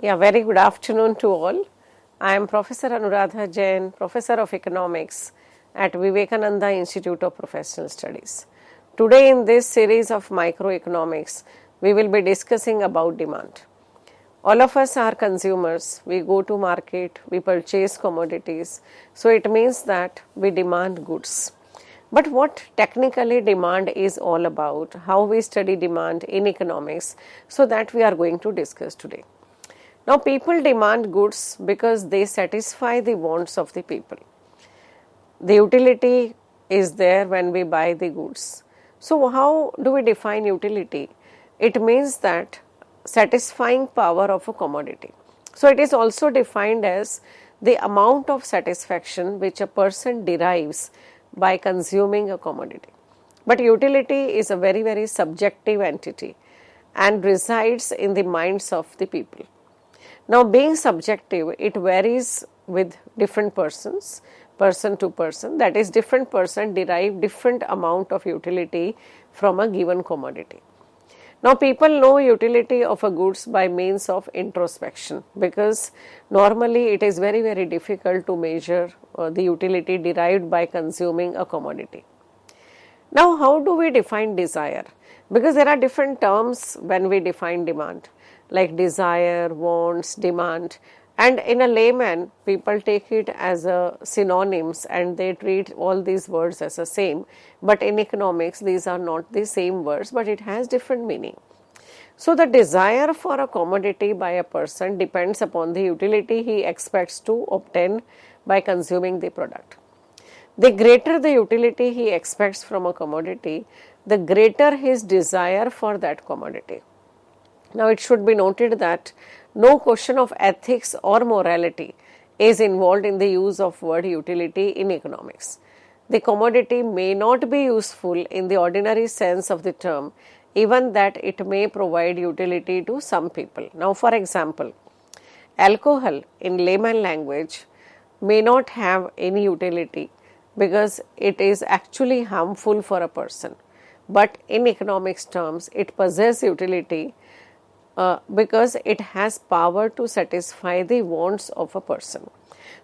Yeah, very good afternoon to all. I am Professor Anuradha Jain, Professor of Economics at Vivekananda Institute of Professional Studies. Today in this series of microeconomics, we will be discussing about demand. All of us are consumers. We go to market, we purchase commodities. So it means that we demand goods. But what technically demand is all about, how we study demand in economics, so that we are going to discuss today. Now, people demand goods because they satisfy the wants of the people. The utility is there when we buy the goods. So, how do we define utility? It means that satisfying power of a commodity. So, it is also defined as the amount of satisfaction which a person derives by consuming a commodity. But utility is a very, very subjective entity and resides in the minds of the people. Now, being subjective, it varies with different persons, person to person. That is, different person derive different amount of utility from a given commodity. Now, people know utility of a goods by means of introspection, because normally it is very, very difficult to measure the utility derived by consuming a commodity. Now, how do we define desire? Because there are different terms when we define demand, like desire, wants, demand, and in a layman, people take it as a synonyms and they treat all these words as the same. But in economics, these are not the same words, but it has different meaning. So, the desire for a commodity by a person depends upon the utility he expects to obtain by consuming the product. The greater the utility he expects from a commodity, the greater his desire for that commodity. Now, it should be noted that no question of ethics or morality is involved in the use of word utility in economics. The commodity may not be useful in the ordinary sense of the term, even that it may provide utility to some people. Now, for example, alcohol in layman language may not have any utility because it is actually harmful for a person. But in economics terms, it possesses utility because it has power to satisfy the wants of a person.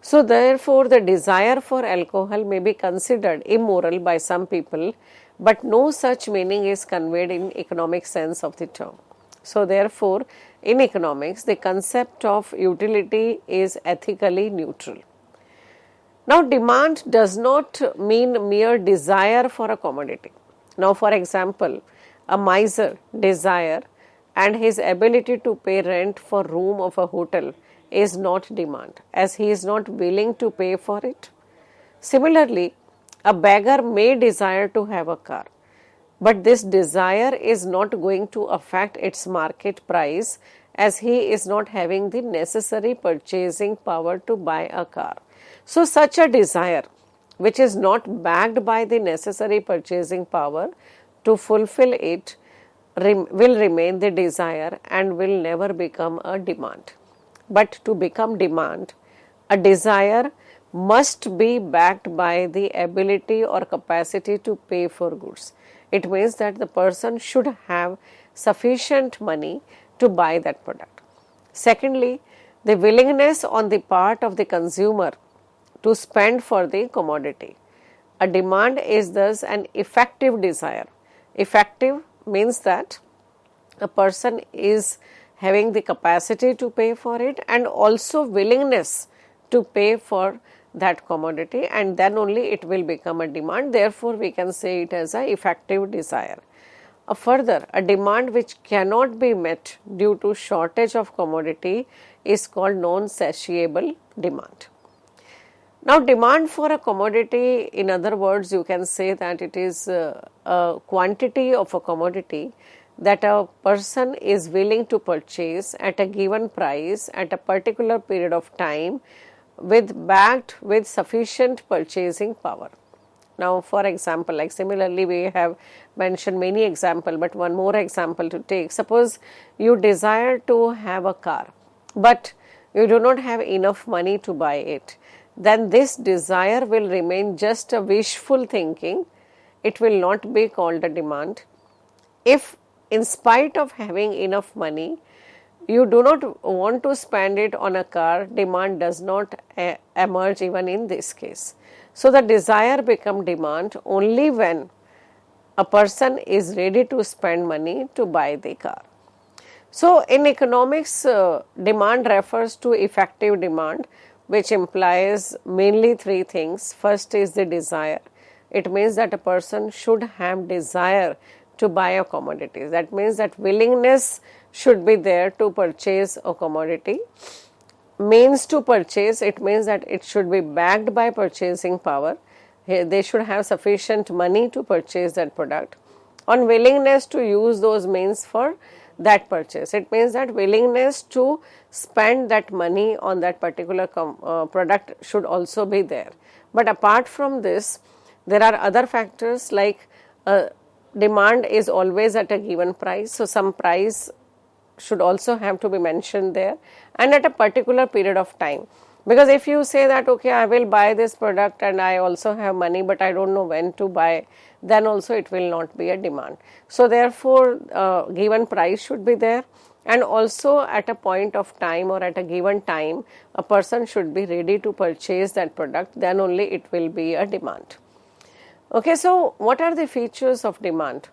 So, therefore, the desire for alcohol may be considered immoral by some people, but no such meaning is conveyed in economic sense of the term. So, therefore, in economics, the concept of utility is ethically neutral. Now, demand does not mean mere desire for a commodity. Now, for example, a miser desire and his ability to pay rent for room of a hotel is not demand, as he is not willing to pay for it. Similarly, a beggar may desire to have a car, but this desire is not going to affect its market price, as he is not having the necessary purchasing power to buy a car. So, such a desire, which is not backed by the necessary purchasing power to fulfill it, will remain the desire and will never become a demand. But to become demand, a desire must be backed by the ability or capacity to pay for goods. It means that the person should have sufficient money to buy that product. Secondly, the willingness on the part of the consumer to spend for the commodity. A demand is thus an effective desire. Effective means that a person is having the capacity to pay for it and also willingness to pay for that commodity, and then only it will become a demand. Therefore, we can say it as an effective desire. Further, a demand which cannot be met due to shortage of commodity is called non-satiable demand. Now, demand for a commodity, in other words, you can say that it is a quantity of a commodity that a person is willing to purchase at a given price at a particular period of time backed with sufficient purchasing power. Now, for example, like similarly, we have mentioned many examples, but one more example to take. Suppose you desire to have a car, but you do not have enough money to buy it. Then this desire will remain just a wishful thinking. It will not be called a demand. If in spite of having enough money, you do not want to spend it on a car, demand does not emerge even in this case. So the desire become demand only when a person is ready to spend money to buy the car. So in economics, demand refers to effective demand, which implies mainly three things. First is the desire. It means that a person should have desire to buy a commodity. That means that willingness should be there to purchase a commodity. Means to purchase, it means that it should be backed by purchasing power. They should have sufficient money to purchase that product. On willingness to use those means for that purchase, it means that willingness to spend that money on that particular product should also be there. But apart from this, there are other factors like demand is always at a given price. So some price should also have to be mentioned there, and at a particular period of time. Because if you say that, okay, I will buy this product and I also have money, but I don't know when to buy, then also it will not be a demand. So therefore, given price should be there, and also at a point of time or at a given time, a person should be ready to purchase that product, then only it will be a demand. Okay, so what are the features of demand?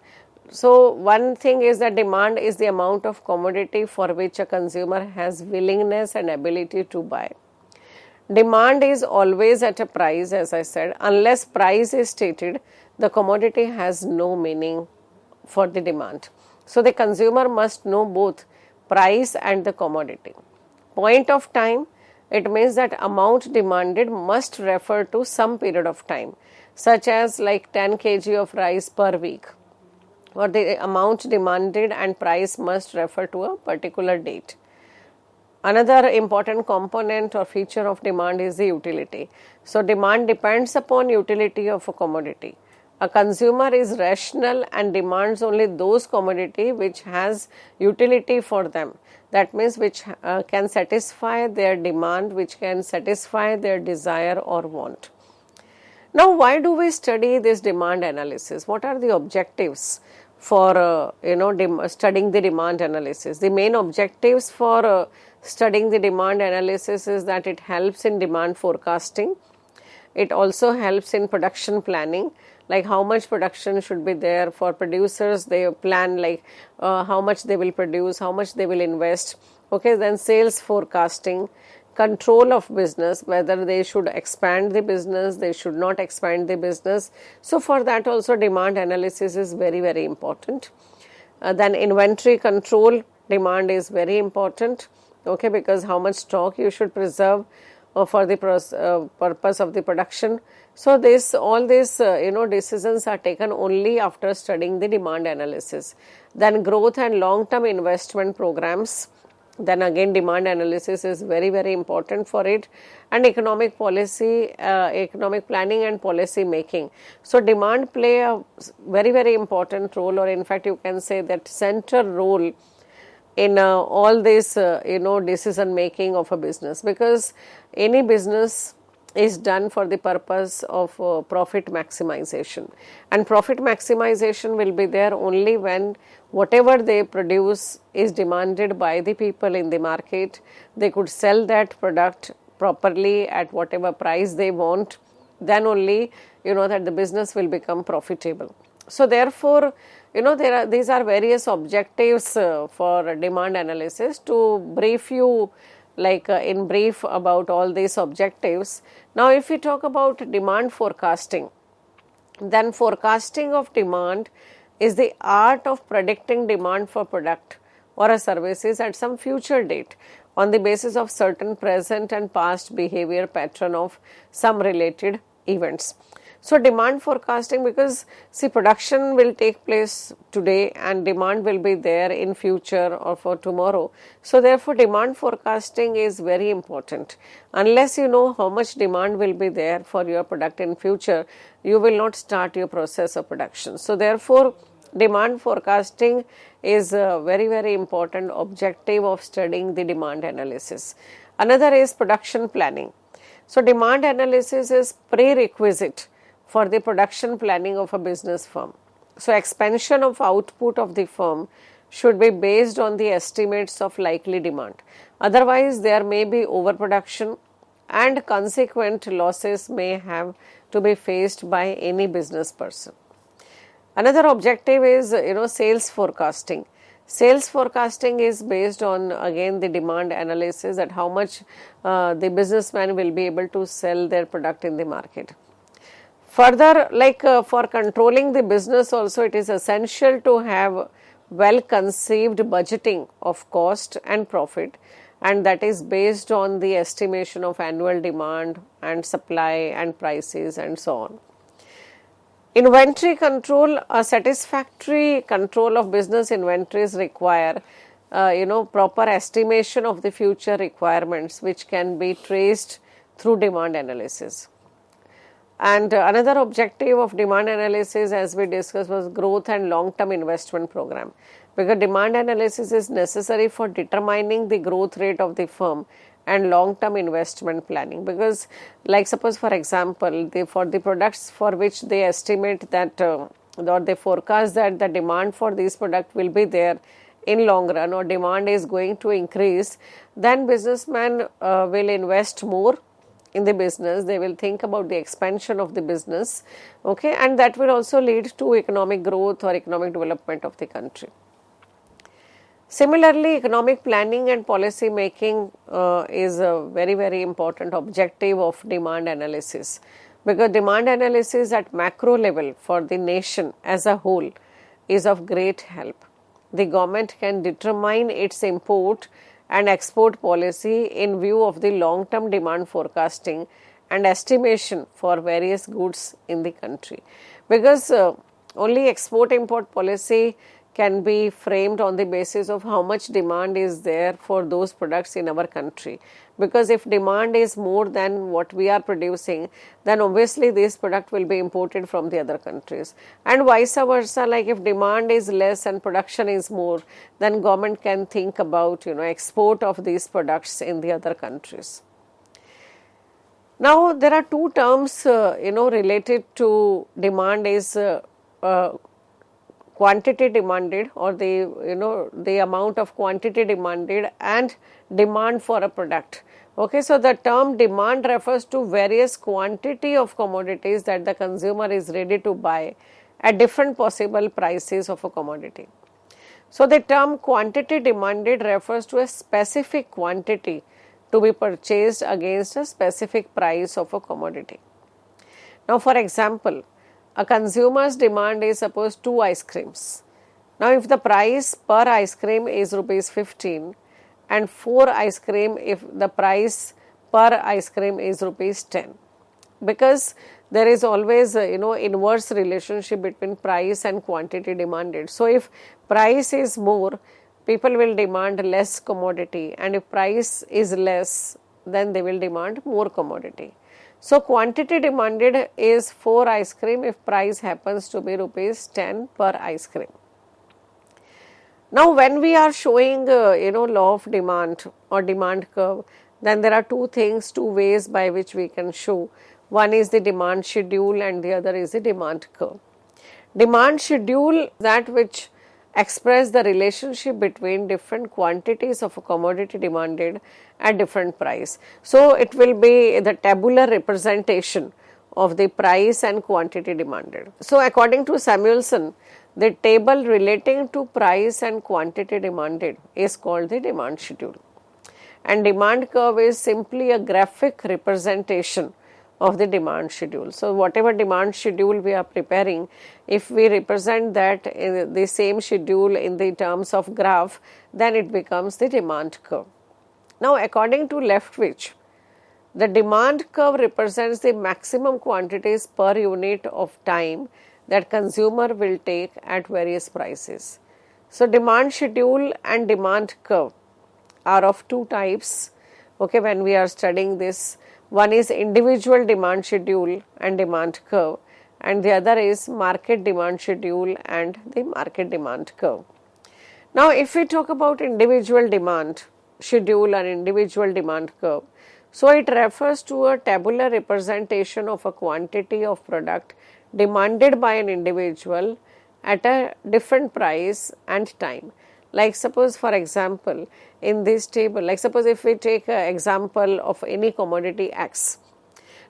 So one thing is that demand is the amount of commodity for which a consumer has willingness and ability to buy. Demand is always at a price, as I said. Unless price is stated, the commodity has no meaning for the demand. So the consumer must know both price and the commodity. Point of time, it means that amount demanded must refer to some period of time, such as like 10 kg of rice per week, or the amount demanded and price must refer to a particular date. Another important component or feature of demand is the utility. So demand depends upon utility of a commodity. A consumer is rational and demands only those commodity which has utility for them. That means which can satisfy their demand, which can satisfy their desire or want. Now, why do we study this demand analysis? What are the objectives for studying the demand analysis? The main objectives for studying the demand analysis is that it helps in demand forecasting. It also helps in production planning, like how much production should be there for producers. They plan like how much they will produce, how much they will invest. Okay, then sales forecasting, control of business, whether they should expand the business, they should not expand the business. So for that also demand analysis is very, very important. Then inventory control, demand is very important. Okay, because how much stock you should preserve for the purpose of the production. So all these decisions are taken only after studying the demand analysis. Then growth and long-term investment programs. Then again demand analysis is very, very important for it. And economic policy, economic planning and policy making. So demand play a very, very important role, or in fact you can say that central role in all this decision making of a business, because any business is done for the purpose of profit maximization, and profit maximization will be there only when whatever they produce is demanded by the people in the market. They could sell that product properly at whatever price they want, then only that the business will become profitable. So therefore, these are various objectives for demand analysis. To brief you in brief about all these objectives. Now if we talk about demand forecasting, then forecasting of demand is the art of predicting demand for product or a services at some future date on the basis of certain present and past behavior pattern of some related events. So demand forecasting, because see, production will take place today and demand will be there in future or for tomorrow. So therefore demand forecasting is very important. Unless you know how much demand will be there for your product in future, you will not start your process of production. So therefore demand forecasting is a very, very important objective of studying the demand analysis. Another is production planning. So demand analysis is prerequisite for the production planning of a business firm. So expansion of output of the firm should be based on the estimates of likely demand. Otherwise, there may be overproduction and consequent losses may have to be faced by any business person. Another objective is sales forecasting. Sales forecasting is based on again the demand analysis, that how much the businessman will be able to sell their product in the market. Further, for controlling the business also, it is essential to have well conceived budgeting of cost and profit, and that is based on the estimation of annual demand and supply and prices and so on. Inventory control, a satisfactory control of business inventories require proper estimation of the future requirements, which can be traced through demand analysis. And another objective of demand analysis, as we discussed, was growth and long-term investment program, because demand analysis is necessary for determining the growth rate of the firm and long-term investment planning. Because like suppose for example, for the products for which they estimate that or they forecast that the demand for this product will be there in long run, or demand is going to increase, then businessman will invest more in the business. They will think about the expansion of the business, okay, and that will also lead to economic growth or economic development of the country. Similarly, economic planning and policy making is a very, very important objective of demand analysis, because demand analysis at macro level for the nation as a whole is of great help. The government can determine its import and export policy in view of the long-term demand forecasting and estimation for various goods in the country, because only export-import policy can be framed on the basis of how much demand is there for those products in our country. Because if demand is more than what we are producing, then obviously this product will be imported from the other countries, and vice versa. Like if demand is less and production is more, then government can think about export of these products in the other countries. Now there are two terms related to demand, is quantity demanded, or the amount of quantity demanded, and demand for a product. Okay, so the term demand refers to various quantity of commodities that the consumer is ready to buy at different possible prices of a commodity. So the term quantity demanded refers to a specific quantity to be purchased against a specific price of a commodity. Now for example, a consumer's demand is suppose 2 ice creams. Now if the price per ice cream is rupees 15 and 4 ice cream, if the price per ice cream is rupees 10, because there is always inverse relationship between price and quantity demanded. So if price is more, people will demand less commodity, and if price is less, then they will demand more commodity. So quantity demanded is 4 ice cream if price happens to be rupees 10 per ice cream. Now when we are showing law of demand or demand curve, then there are two ways by which we can show. One is the demand schedule and the other is the demand curve. Demand schedule, that which express the relationship between different quantities of a commodity demanded at different price. So it will be the tabular representation of the price and quantity demanded. So according to Samuelson, the table relating to price and quantity demanded is called the demand schedule, and demand curve is simply a graphic representation of the demand schedule. So whatever demand schedule we are preparing, if we represent that in the same schedule in the terms of graph, then it becomes the demand curve. Now according to Leftwich, the demand curve represents the maximum quantities per unit of time that consumer will take at various prices. So demand schedule and demand curve are of two types, okay, when we are studying this. One is individual demand schedule and demand curve, and the other is market demand schedule and the market demand curve. Now if we talk about individual demand schedule and individual demand curve, so it refers to a tabular representation of a quantity of product demanded by an individual at a different price and time. Like suppose for example, in this table, like suppose if we take an example of any commodity X.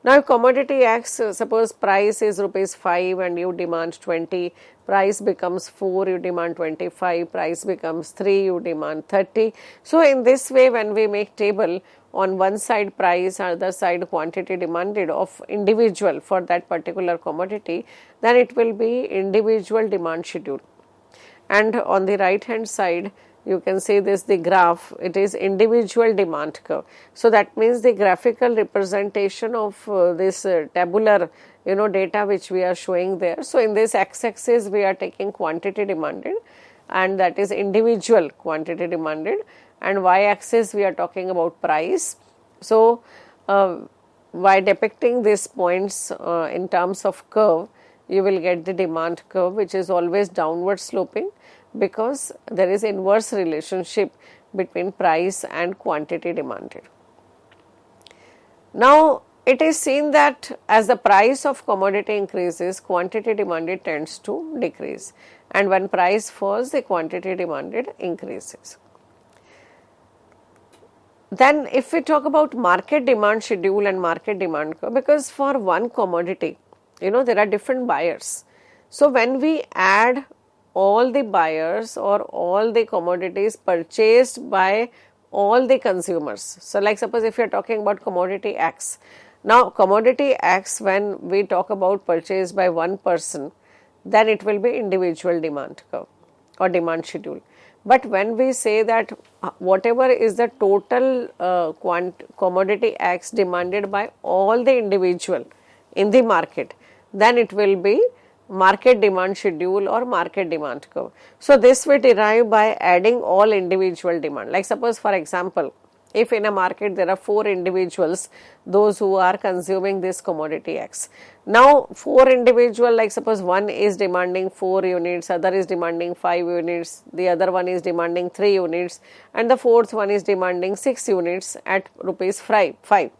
Now, if commodity X, suppose price is rupees 5 and you demand 20, price becomes 4, you demand 25, price becomes 3, you demand 30. So, in this way, when we make table, on one side price, other side quantity demanded of individual for that particular commodity, then it will be individual demand schedule. And on the right hand side, you can see this, the graph, it is individual demand curve. So that means the graphical representation of this tabular data which we are showing there. So in this x-axis we are taking quantity demanded, and that is individual quantity demanded, and y-axis we are talking about price. So by depicting these points in terms of curve, you will get the demand curve, which is always downward sloping, because there is inverse relationship between price and quantity demanded. Now, it is seen that as the price of commodity increases, quantity demanded tends to decrease, and when price falls, the quantity demanded increases. Then if we talk about market demand schedule and market demand curve, because for one commodity, there are different buyers. So when we add all the buyers or all the commodities purchased by all the consumers. So like suppose if you are talking about commodity X. Now commodity X, when we talk about purchase by one person, then it will be individual demand curve or demand schedule. But when we say that whatever is the total commodity X demanded by all the individual in the market, then it will be market demand schedule or market demand curve. So this we derive by adding all individual demand. Like suppose for example, if in a market there are 4 individuals, those who are consuming this commodity X. Now 4 individual, like suppose one is demanding 4 units, other is demanding 5 units, the other one is demanding 3 units, and the fourth one is demanding 6 units at rupees 5.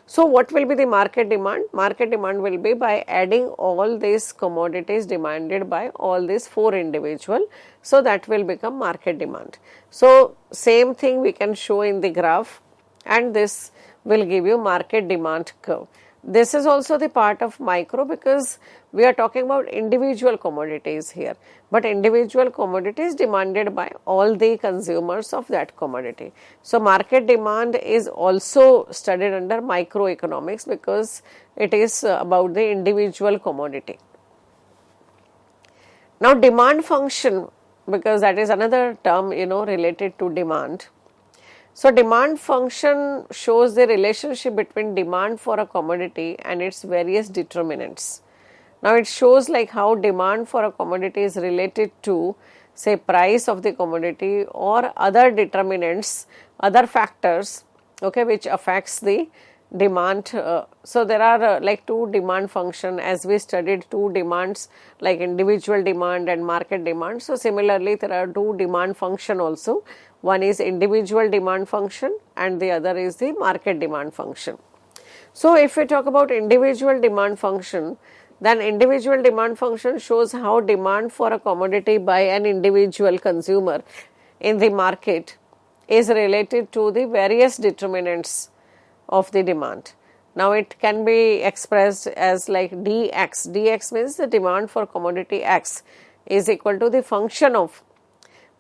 So what will be the market demand? Market demand will be by adding all these commodities demanded by all these 4 individual. So that will become market demand. So same thing we can show in the graph, and this will give you market demand curve. This is also the part of micro, because we are talking about individual commodities here, but individual commodities demanded by all the consumers of that commodity. So market demand is also studied under microeconomics, because it is about the individual commodity. Now demand function, because that is another term related to demand. So demand function shows the relationship between demand for a commodity and its various determinants. Now it shows like how demand for a commodity is related to, say, price of the commodity or other determinants, other factors, okay, which affects the demand. So there are like 2 demand function, as we studied 2 demands like individual demand and market demand. So similarly there are 2 demand function also. One is individual demand function and the other is the market demand function. So if we talk about individual demand function, then individual demand function shows how demand for a commodity by an individual consumer in the market is related to the various determinants of the demand. Now it can be expressed as like dx. Dx means the demand for commodity X is equal to the function of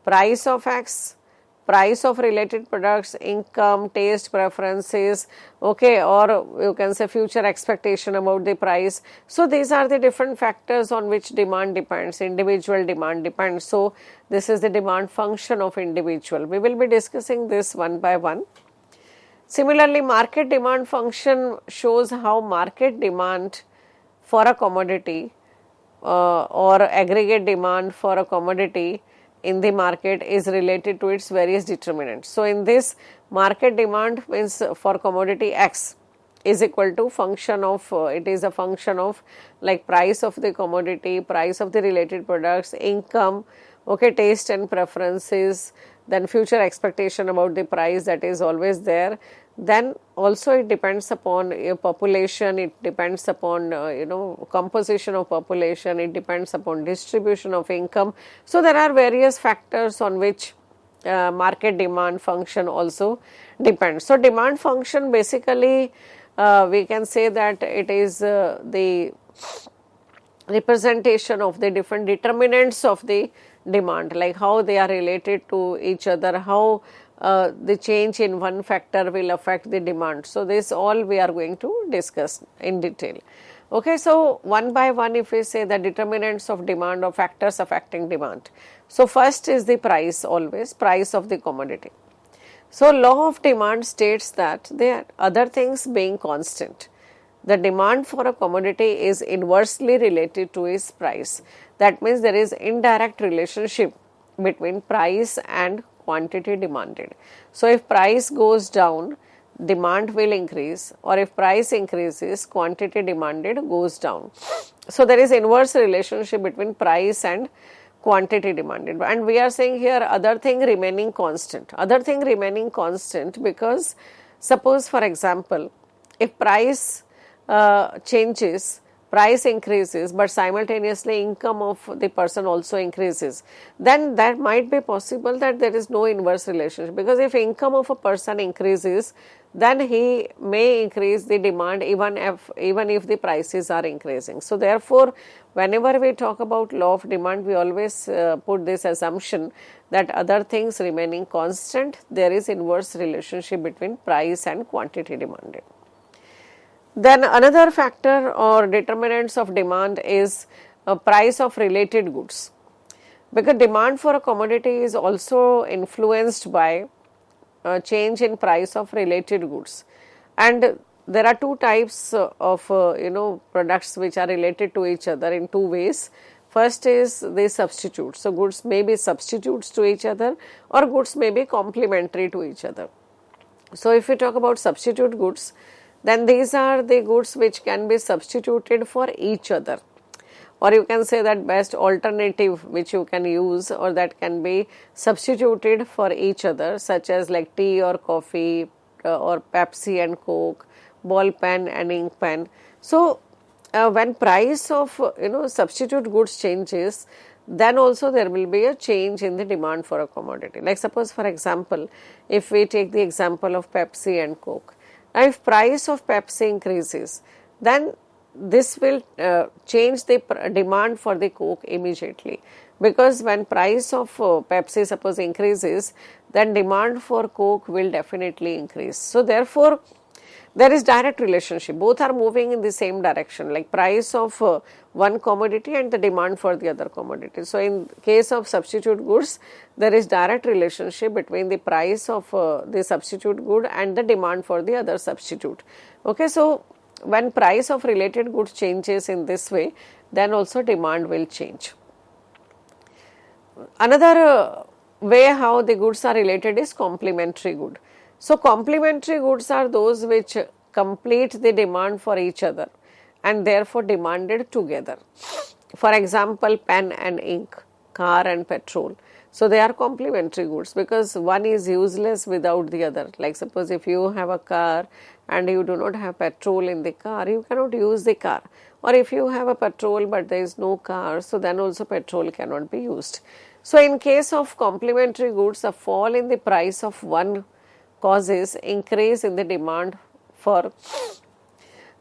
price of X, price of related products, income, taste, preferences, okay, or you can say future expectation about the price. So these are the different factors on which demand depends, individual demand depends. So this is the demand function of individual. We will be discussing this one by one. Similarly, market demand function shows how market demand for a commodity or aggregate demand for a commodity in the market is related to its various determinants. So in this, market demand means for commodity X is equal to function of, it is a function of like price of the commodity, price of the related products, income, okay, taste and preferences, then future expectation about the price, that is always there. Then also it depends upon a population, it depends upon composition of population, it depends upon distribution of income. So there are various factors on which market demand function also depends. So demand function basically, we can say that it is the representation of the different determinants of the demand, like how they are related to each other, how the change in one factor will affect the demand. So this all we are going to discuss in detail. Okay, so one by one, if we say the determinants of demand or factors affecting demand. So first is the price, always price of the commodity. So law of demand states that the other things being constant, the demand for a commodity is inversely related to its price. That means there is indirect relationship between price and quantity demanded. So if price goes down, demand will increase, or if price increases, quantity demanded goes down. So there is inverse relationship between price and quantity demanded, and we are saying here other thing remaining constant. Other thing remaining constant because suppose for example, if price changes, price increases, but simultaneously income of the person also increases, then that might be possible that there is no inverse relationship, because if income of a person increases, then he may increase the demand even if the prices are increasing. So therefore, whenever we talk about law of demand, we always put this assumption that other things remaining constant, there is inverse relationship between price and quantity demanded. Then another factor or determinants of demand is price of related goods, because demand for a commodity is also influenced by change in price of related goods. And there are two types of products which are related to each other in two ways. First is the substitutes. So goods may be substitutes to each other, or goods may be complementary to each other. So if we talk about substitute goods, then these are the goods which can be substituted for each other, or you can say that best alternative which you can use, or that can be substituted for each other, such as like tea or coffee, or Pepsi and Coke, ball pen and ink pen. So when price of substitute goods changes, then also there will be a change in the demand for a commodity. Like suppose for example, if we take the example of Pepsi and Coke, now if price of Pepsi increases, then this will change the demand for the Coke immediately, because when price of Pepsi suppose increases, then demand for Coke will definitely increase. So therefore, there is direct relationship, both are moving in the same direction, like price of one commodity and the demand for the other commodity. So in case of substitute goods, there is direct relationship between the price of the substitute good and the demand for the other substitute. Okay, so when price of related goods changes in this way, then also demand will change. Another way how the goods are related is complementary good. So complementary goods are those which complete the demand for each other and therefore demanded together. For example, pen and ink, car and petrol. So they are complementary goods because one is useless without the other. Like suppose if you have a car and you do not have petrol in the car, you cannot use the car. Or if you have a petrol but there is no car, so then also petrol cannot be used. So in case of complementary goods, a fall in the price of one causes increase in the demand for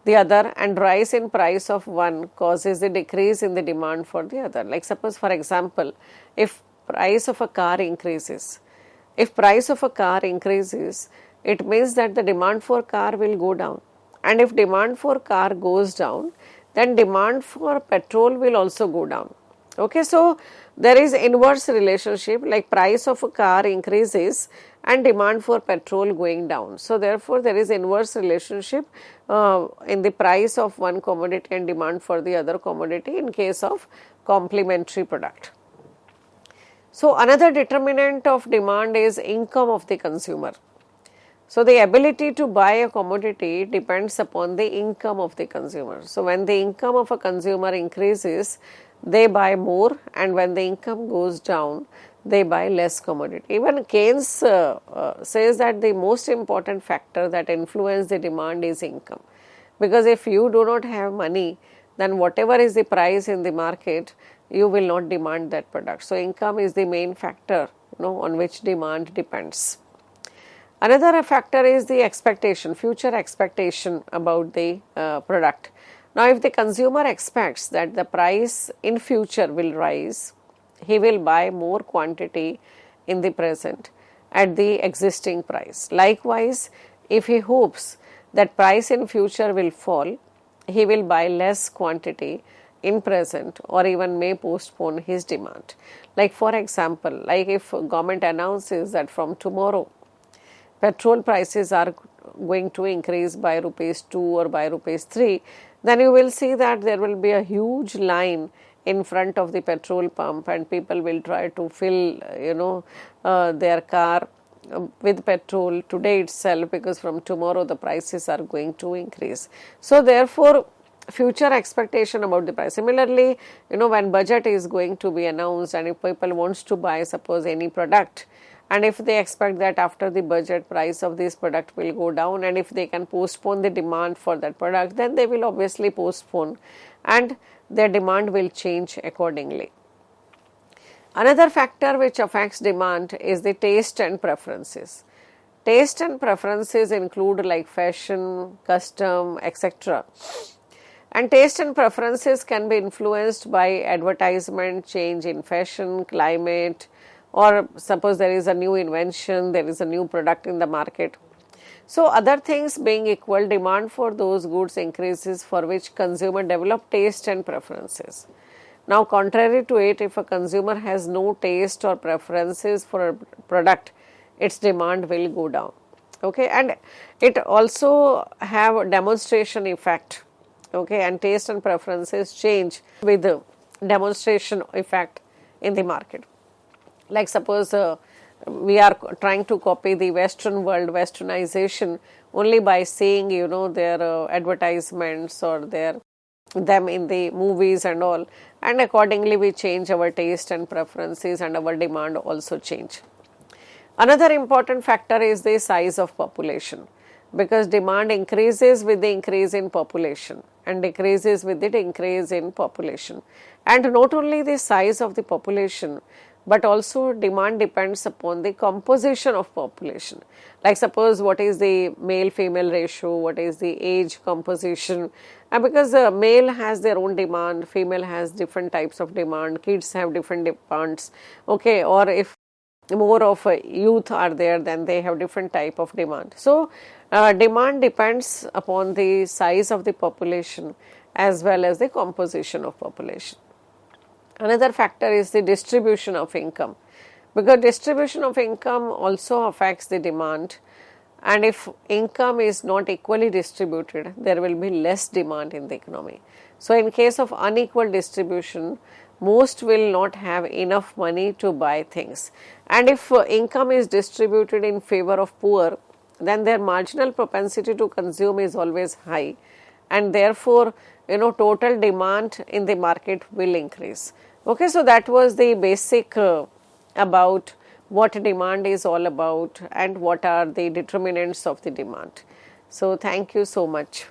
the other, and rise in price of one causes the decrease in the demand for the other. Like suppose for example, if price of a car increases, it means that the demand for car will go down, and if demand for car goes down, then demand for petrol will also go down. Okay, so there is inverse relationship, like price of a car increases and demand for petrol going down. So therefore, there is inverse relationship in the price of one commodity and demand for the other commodity in case of complementary product. So another determinant of demand is income of the consumer. So the ability to buy a commodity depends upon the income of the consumer. So when the income of a consumer increases, they buy more, and when the income goes down, they buy less commodity. Even Keynes says that the most important factor that influences the demand is income. Because if you do not have money, then whatever is the price in the market, you will not demand that product. So income is the main factor, on which demand depends. Another factor is the expectation, future expectation about the product. Now, if the consumer expects that the price in future will rise, he will buy more quantity in the present at the existing price. Likewise, if he hopes that price in future will fall, he will buy less quantity in present or even may postpone his demand. Like for example, like if government announces that from tomorrow petrol prices are going to increase by rupees 2 or by rupees 3, then you will see that there will be a huge line in front of the petrol pump, and people will try to fill their car with petrol today itself, because from tomorrow the prices are going to increase. So therefore, future expectation about the price. Similarly, when budget is going to be announced, and if people wants to buy suppose any product, and if they expect that after the budget price of this product will go down, and if they can postpone the demand for that product, then they will obviously postpone and their demand will change accordingly. Another factor which affects demand is the taste and preferences. Taste and preferences include like fashion, custom, etc. And taste and preferences can be influenced by advertisement, change in fashion, climate, or suppose there is a new invention, there is a new product in the market. So other things being equal, demand for those goods increases for which consumer develop taste and preferences. Now contrary to it, if a consumer has no taste or preferences for a product, its demand will go down. Okay, and it also have a demonstration effect. Okay, and taste and preferences change with the demonstration effect in the market. Like suppose we are trying to copy the Western world, Westernization, only by seeing their advertisements or them in the movies and all, and accordingly we change our taste and preferences, and our demand also change. Another important factor is the size of population, because demand increases with the increase in population and decreases with the decrease in population. And not only the size of the population, but also demand depends upon the composition of population. Like suppose what is the male-female ratio, what is the age composition, and because the male has their own demand, female has different types of demand, kids have different demands, okay, or if more of youth are there, then they have different type of demand. So demand depends upon the size of the population as well as the composition of population. Another factor is the distribution of income, because distribution of income also affects the demand, and if income is not equally distributed, there will be less demand in the economy. So in case of unequal distribution, most will not have enough money to buy things, and if income is distributed in favor of poor, then their marginal propensity to consume is always high, and therefore total demand in the market will increase. Okay, so that was the basic about what demand is all about and what are the determinants of the demand. So thank you so much.